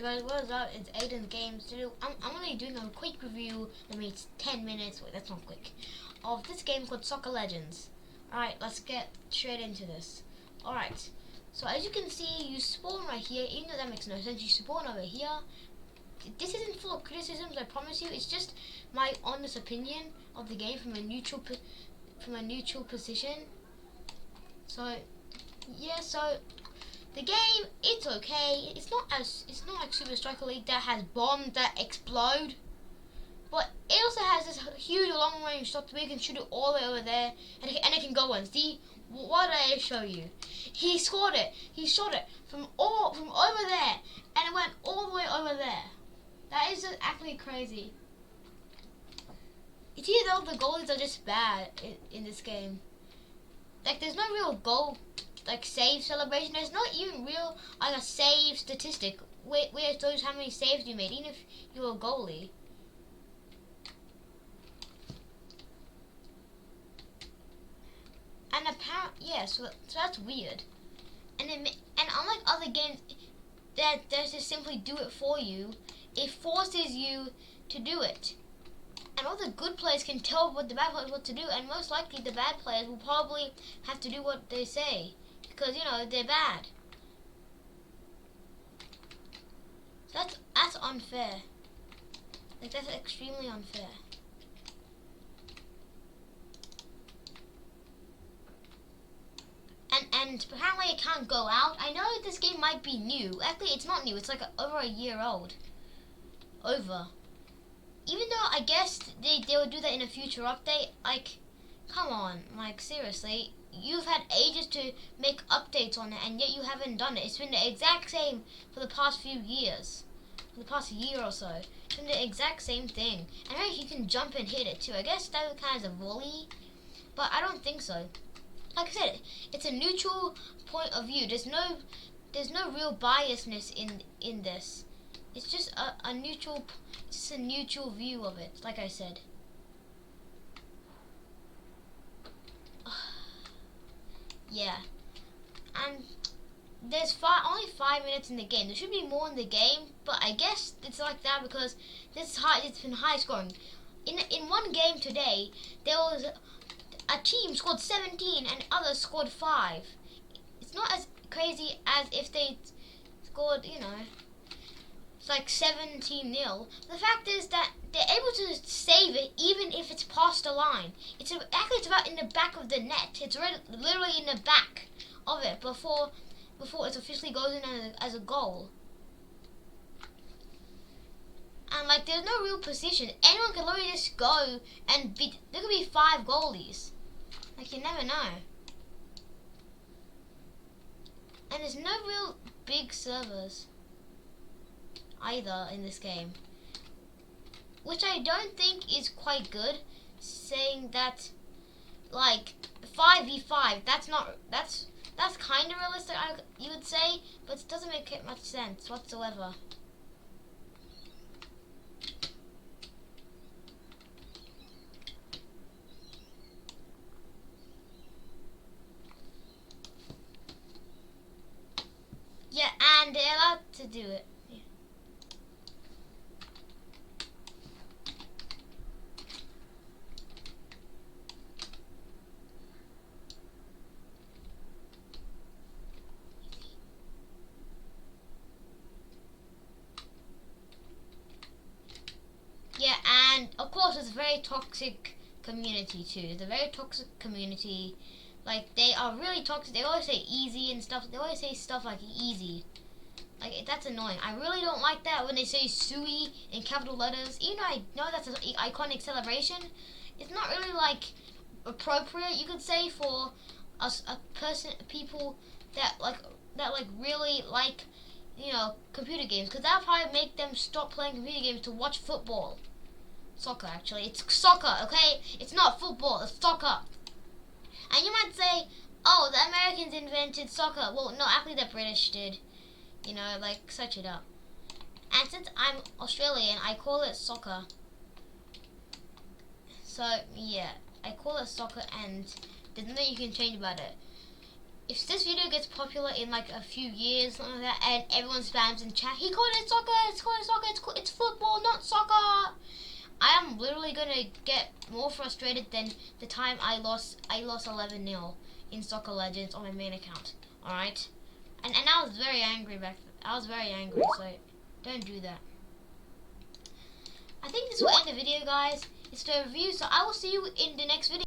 guys, what is up? It's Aiden Games. So I'm only doing a quick review. I mean, it's 10 minutes. Wait, that's not quick. Of this game called Soccer Legends. Alright, let's get straight into this. Alright, so as you can see, you spawn right here. Even though that makes no sense, you spawn over here. This isn't full of criticisms, I promise you. It's just my honest opinion of the game from a neutral position. So yeah, so the game, it's okay. It's not like Super Striker League that has bombs that explode, but it also has this huge long range shot where you can shoot it all the way over there, and it can go on. See, what did I show you? He scored it. He shot it from over there, and it went all the way over there. That is just actually crazy. It's either the goalies are just bad in this game. Like, there's no real goal, like, save celebration. There's not even real, like, a save statistic where it shows how many saves you made, even if you're a goalie. And apparently, yeah, so that's weird. And unlike other games that just simply do it for you, it forces you to do it. And all the good players can tell what the bad players what to do, and most likely the bad players will probably have to do what they say, because, you know, they're bad. So that's unfair. Like, that's extremely unfair. And apparently it can't go out. I know this game might be new. Actually, it's not new. It's like over a year old. Over. Even though I guess they will do that in a future update. Like, come on. Like, seriously. You've had ages to make updates on it, and yet you haven't done it. It's been the exact same for the past few years. For the past year or so. It's been the exact same thing. And maybe you can jump and hit it too. I guess that was kind of a volley. But I don't think so. Like I said, it's a neutral point of view. There's no real biasness in this. It's just a neutral view of it. Like I said. Yeah, and there's only 5 minutes in the game. There should be more in the game, but I guess it's like that because it's been high scoring. In one game today, there was a team scored 17 and others scored 5. It's not as crazy as if they scored, you know, it's like 17-0. The fact is that they're able to save it even if it's past the line. It's about in the back of the net. It's literally in the back of it before it officially goes in as a goal. And, like, there's no real position. Anyone can literally just go and there could be 5 goalies. Like, you never know. And there's no real big servers either in this game, which I don't think is quite good. Saying that, like, 5v5, that's kind of realistic, you would say, but it doesn't make much sense whatsoever. Yeah, and they're allowed to do it. Yeah, and of course it's a very toxic community too. It's a very toxic community. Like, they are really toxic. They always say easy and stuff. They always say stuff like easy. Like, that's annoying. I really don't like that when they say Sui in capital letters. Even though I know that's an iconic celebration, it's not really, like, appropriate, you could say, for people that really like, you know, computer games. Because that'll probably make them stop playing computer games to watch football. Soccer, actually. It's soccer, okay? It's not football. It's soccer. And you might say, oh, the Americans invented soccer. Well, no, actually the British did. You know, like, search it up. And since I'm Australian, I call it soccer. So, yeah, I call it soccer, and there's nothing you can change about it. if this video gets popular in like a few years, something like that, and everyone spams in chat, he called it soccer, it's football, not soccer. I am literally gonna get more frustrated than the time I lost 11-0 in Soccer Legends on my main account. Alright? And I was very angry back then. I was very angry, so don't do that. I think this will end the video, guys. It's the review, so I will see you in the next video.